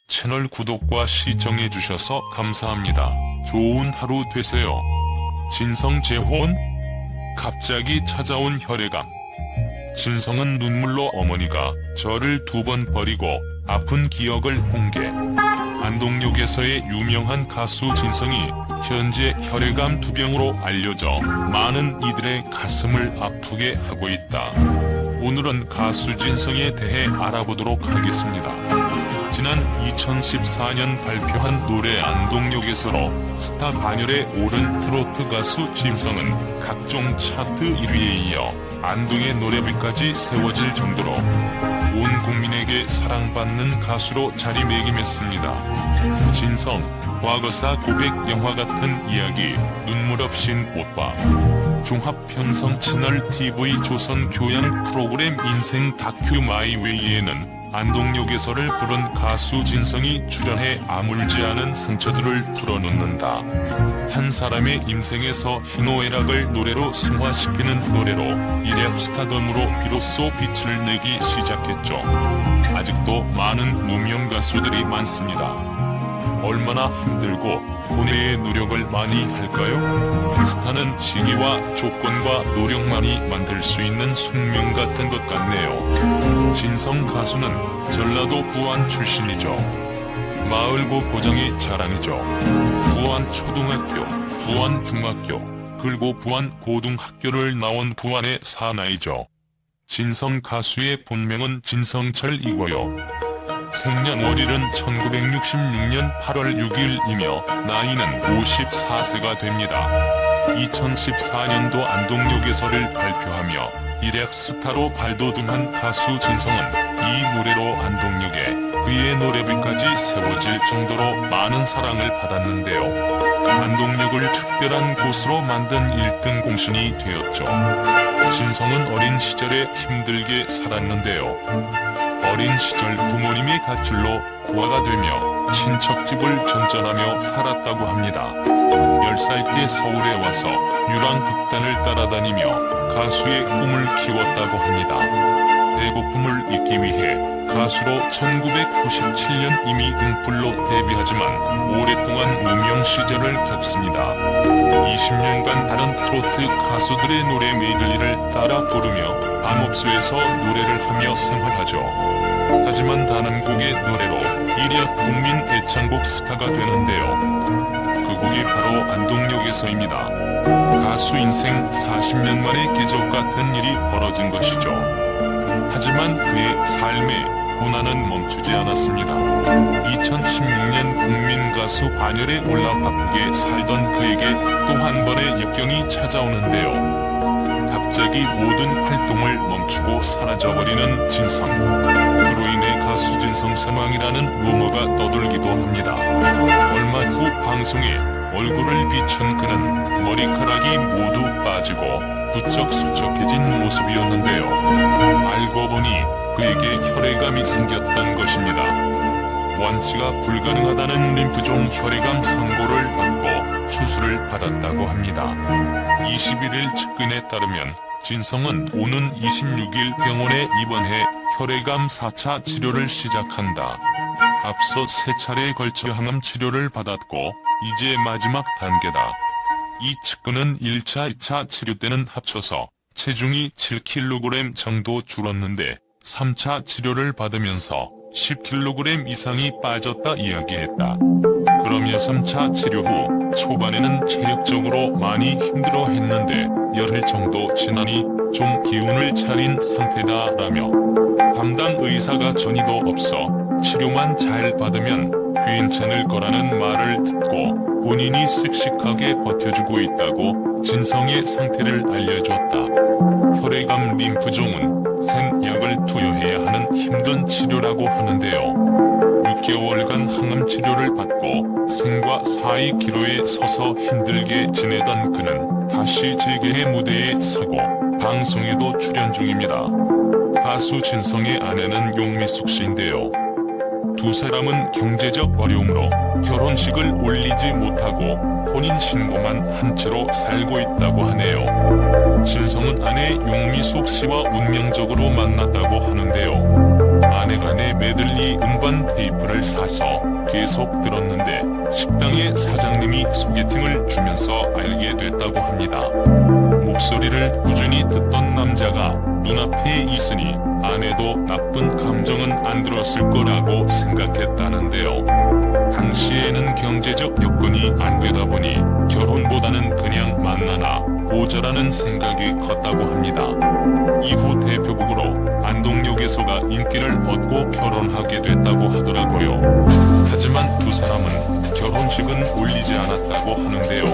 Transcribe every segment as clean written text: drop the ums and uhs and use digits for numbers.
채널 구독과 시청해주셔서 감사합니다. 좋은 하루 되세요. 진성 재혼? 갑자기 찾아온 혈액암. 진성은 눈물로 어머니가 저를 2번 버리고 아픈 기억을 공개. 안동역에서의 유명한 가수 진성이 현재 혈액암 투병으로 알려져 많은 이들의 가슴을 아프게 하고 있다. 오늘은 가수 진성에 대해 알아보도록 하겠습니다. 지난 2014년 발표한 노래 안동역에서로 스타 반열에 오른 트로트 가수 진성은 각종 차트 1위에 이어 안동의 노래비까지 세워질 정도로 온 국민에게 사랑받는 가수로 자리매김했습니다. 진성, 과거사 고백 영화 같은 이야기, 눈물 없인 오빠. 종합편성 채널 TV 조선 교양 프로그램 인생 다큐 마이웨이에는 안동역에서를 부른 가수 진성이 출연해 아물지 않은 상처들을 털어놓는다. 한 사람의 인생에서 희노애락을 노래로 승화시키는 노래로 이랩 스타덤으로 비로소 빛을 내기 시작했죠. 아직도 많은 무명 가수들이 많습니다. 얼마나 힘들고 고뇌의 노력을 많이 할까요? 스타는 시기와 조건과 노력만이 만들 수 있는 숙명 같은 것 같네요. 진성 가수는 전라도 부안 출신이죠. 마을고 고장의 자랑이죠. 부안 초등학교, 부안 중학교, 그리고 부안 고등학교를 나온 부안의 사나이죠. 진성 가수의 본명은 진성철이고요. 생년월일은 1966년 8월 6일이며 나이는 54세가 됩니다. 2014년도 안동역에서를 발표하며 이랩 스타로 발돋움한 가수 진성은 이 노래로 안동역에 그의 노래비까지 세워질 정도로 많은 사랑을 받았는데요. 안동역을 특별한 곳으로 만든 1등 공신이 되었죠. 진성은 어린 시절에 힘들게 살았는데요. 어린 시절 부모님의 가출로 고아가 되며 친척집을 전전하며 살았다고 합니다. 10살 때 서울에 와서 유랑극단을 따라다니며 가수의 꿈을 키웠다고 합니다. 배고픔을 잊기 위해 가수로 1997년 이미 등불로 데뷔하지만 오랫동안 무명 시절을 겪습니다. 20년간 다른 트로트 가수들의 노래 메들리를 따라 부르며 암업소에서 노래를 하며 생활하죠. 하지만 다른 곡의 노래로 일약 국민 애창곡 스타가 되는데요. 그 곡이 바로 안동역에서입니다. 가수 인생 40년 만에 기적 같은 일이 벌어진 것이죠. 하지만 그의 삶의 고난은 멈추지 않았습니다. 2016년 국민 가수 반열에 올라 바쁘게 살던 그에게 또 한 번의 역경이 찾아오는데요. 갑자기 모든 활동을 멈추고 사라져버리는 진성. 그로 인해 가수 진성 사망이라는 루머가 떠돌기도 합니다. 얼마 후 방송에 얼굴을 비춘 그는 머리카락이 모두 빠지고 부쩍 수척해진 모습이었는데요. 알고 보니 그에게 혈액암이 생겼던 것입니다. 완치가 불가능하다는 림프종 혈액암 선고를 받고 수술을 받았다고 합니다. 21일 측근에 따르면 진성은 오는 26일 병원에 입원해 혈액암 4차 치료를 시작한다. 앞서 3차례에 걸쳐 항암 치료를 받았고 이제 마지막 단계다. 이 측근은 1차, 2차 치료 때는 합쳐서 체중이 7kg 정도 줄었는데 3차 치료를 받으면서 10kg 이상이 빠졌다 이야기했다. 그러며 3차 치료 후 초반에는 체력적으로 많이 힘들어 했는데 열흘 정도 지나니 좀 기운을 차린 상태다라며 담당 의사가 전이도 없어 치료만 잘 받으면 괜찮을 거라는 말을 듣고 본인이 씩씩하게 버텨주고 있다고 진성의 상태를 알려줬다. 혈액암 림프종은 생약을 투여해야 하는 힘든 치료라고 하는데요. 6개월간 항암 치료를 받고 생과 사의 기로에 서서 힘들게 지내던 그는 다시 재계의 무대에 서고 방송에도 출연 중입니다. 가수 진성의 아내는 용미숙 씨인데요. 두 사람은 경제적 어려움으로 결혼식을 올리지 못하고 혼인신고만 한 채로 살고 있다고 하네요. 진성은 아내 용미숙 씨와 운명적으로 만났다고 하는데요. 아내가 내 메들리 음반 테이프를 사서 계속 들었는데 식당의 사장님이 소개팅을 주면서 알게 됐다고 합니다. 목소리를 꾸준히 듣던 남자가 눈앞에 있으니 아내도 나쁜 감정은 안 들었을 거라고 생각했다는데요. 당시에는 경제적 여건이 안 되다 보니 결혼보다는 그냥 만나나 보자라는 생각이 컸다고 합니다. 이후 대표곡으로 안동역에서가 인기를 얻고 결혼하게 됐다고 하더라고요. 하지만 두 사람은 결혼식은 올리지 않았다고 하는데요.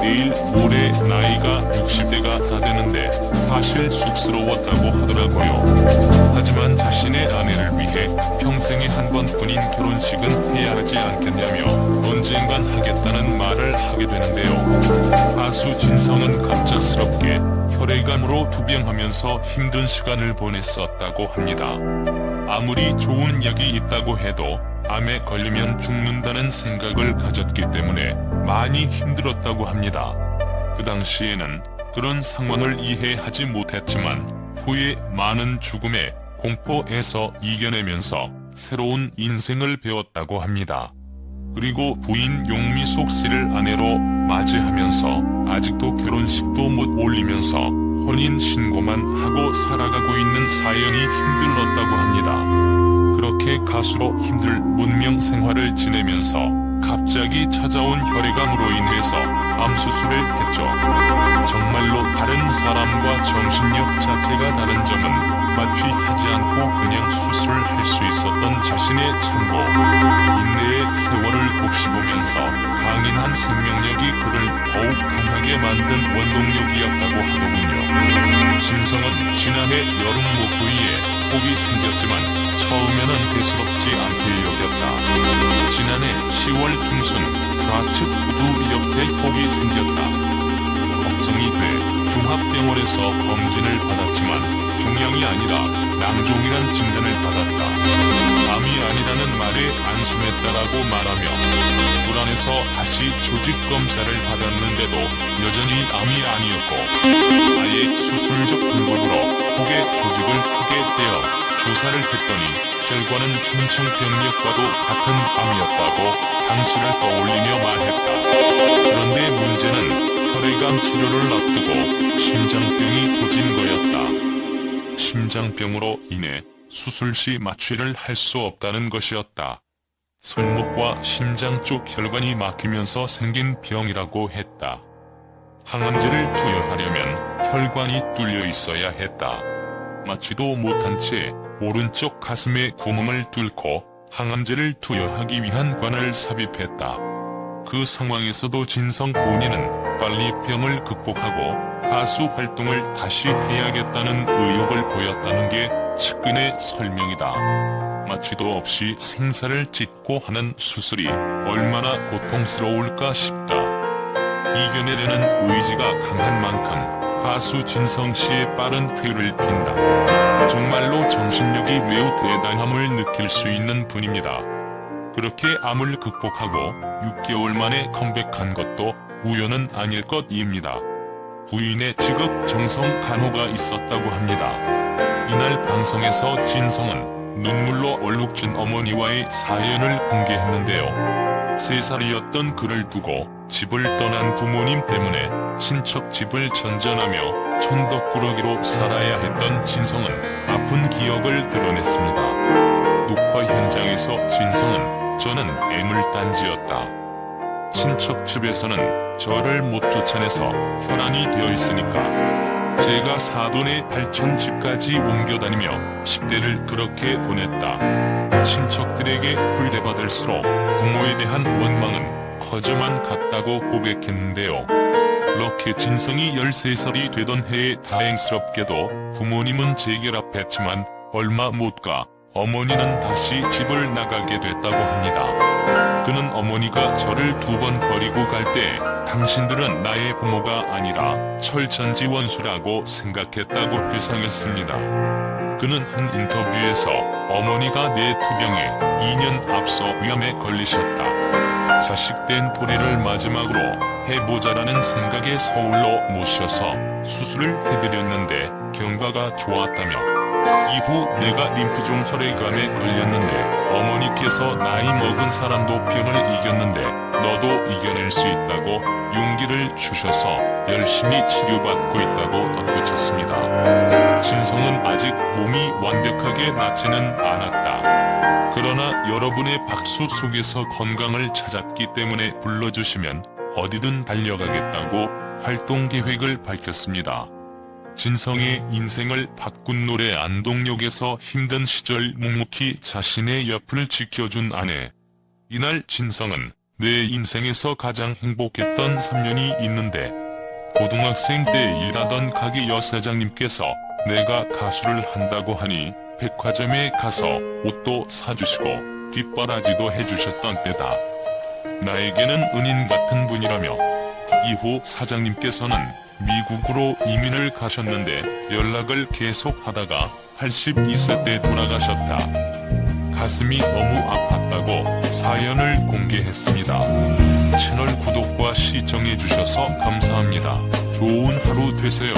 내일 모레 나이가 60대가 다 되는데 사실 쑥스러웠다고 하더라고요. 하지만 자신의 아내를 위해 평생에 한 번뿐인 결혼식은 해야 하지 않겠냐며 언젠간 하겠다는 말을 하게 되는데요. 가수 진성은 갑작스럽게 혈액암으로 투병하면서 힘든 시간을 보냈었다고 합니다. 아무리 좋은 약이 있다고 해도 암에 걸리면 죽는다는 생각을 가졌기 때문에 많이 힘들었다고 합니다. 그 당시에는 그런 상황을 이해하지 못했지만 후에 많은 죽음의 공포에서 이겨내면서 새로운 인생을 배웠다고 합니다. 그리고 부인 용미숙 씨를 아내로 맞이하면서 아직도 결혼식도 못 올리면서 혼인 신고만 하고 살아가고 있는 사연이 힘들었다고 합니다. 그렇게 가수로 힘들 문명 생활을 지내면서 갑자기 찾아온 혈액암으로 인해서 암 수술을 했죠. 정말로 다른 사람과 정신력 자체가 다른 점은 마취하지 않고 그냥 수술을 할 수 있었던 자신의 참고, 인내의 세월을 곱씹으면서 강인한 생명력이 그를 더욱 강하게 만든 원동력이었다고 하더군요. 진성은 지난해 여름 목부위에 폭이 생겼지만 처음에는 대수롭지 않게 여겼다. 지난해 10월 중순 좌측 구두 옆에 폭이 생겼다. 걱정이 돼 종합병원에서 검진을 받았지만 종양이 아니라 낭종이란 진단을 받았다. 암이 아니라는 말에 안심했다라고 말하며 불안해서 다시 조직 검사를 받았는데도 여전히 암이 아니었고 아예 수술적 방법으로 폭의 조직을 크게 떼어 조사를 했더니 결과는 천청병력과도 같은 암이었다고 당시를 떠올리며 말했다. 그런데 문제는 혈액암 치료를 앞두고 심장병이 도진 거였다. 심장병으로 인해 수술 시 마취를 할 수 없다는 것이었다. 손목과 심장 쪽 혈관이 막히면서 생긴 병이라고 했다. 항암제를 투여하려면 혈관이 뚫려 있어야 했다. 마취도 못한 채 오른쪽 가슴에 구멍을 뚫고 항암제를 투여하기 위한 관을 삽입했다. 그 상황에서도 진성 본인은 빨리 병을 극복하고 가수 활동을 다시 해야겠다는 의욕을 보였다는 게 측근의 설명이다. 마취도 없이 생사를 찢고 하는 수술이 얼마나 고통스러울까 싶다. 이겨내려는 의지가 강한 만큼 가수 진성 씨의 빠른 쾌유를 핀다. 정말로 정신력이 매우 대단함을 느낄 수 있는 분입니다. 그렇게 암을 극복하고 6개월 만에 컴백한 것도 우연은 아닐 것입니다. 부인의 직업 정성 간호가 있었다고 합니다. 이날 방송에서 진성은 눈물로 얼룩진 어머니와의 사연을 공개했는데요. 3살이었던 그를 두고 집을 떠난 부모님 때문에 친척 집을 전전하며 천덕꾸러기로 살아야 했던 진성은 아픈 기억을 드러냈습니다. 녹화 현장에서 진성은 저는 애물단지였다. 친척 집에서는 저를 못 쫓아내서 혈안이 되어 있으니까 제가 사돈의 발촌 집까지 옮겨다니며 10대를 그렇게 보냈다. 친척들에게 홀대받을수록 부모에 대한 원망은 커져만 갔다고 고백했는데요. 그렇게 진성이 13살이 되던 해에 다행스럽게도 부모님은 재결합했지만 얼마 못 가 어머니는 다시 집을 나가게 됐다고 합니다. 그는 어머니가 저를 2번 버리고 갈 때 당신들은 나의 부모가 아니라 철천지 원수라고 생각했다고 회상했습니다. 그는 한 인터뷰에서 어머니가 내 투병에 2년 앞서 위암에 걸리셨다. 자식된 토리를 마지막으로 해보자라는 생각에 서울로 모셔서 수술을 해드렸는데 경과가 좋았다며, 이후 내가 림프종혈의 감에 걸렸는데 어머니께서 나이 먹은 사람도 병을 이겼는데 너도 이겨낼 수 있다고 용기를 주셔서 열심히 치료받고 있다고 덧붙였습니다. 진성은 아직 몸이 완벽하게 낫지는 않았다. 그러나 여러분의 박수 속에서 건강을 찾았기 때문에 불러주시면 어디든 달려가겠다고 활동 계획을 밝혔습니다. 진성의 인생을 바꾼 노래 안동역에서 힘든 시절 묵묵히 자신의 옆을 지켜준 아내. 이날 진성은 내 인생에서 가장 행복했던 3년이 있는데, 고등학생 때 일하던 가게 여사장님께서 내가 가수를 한다고 하니 백화점에 가서 옷도 사주시고 뒷바라지도 해주셨던 때다. 나에게는 은인 같은 분이라며, 이후 사장님께서는 미국으로 이민을 가셨는데 연락을 계속 하다가 82세 때 돌아가셨다. 가슴이 너무 아팠다고 사연을 공개했습니다. 채널 구독과 시청해주셔서 감사합니다. 좋은 하루 되세요.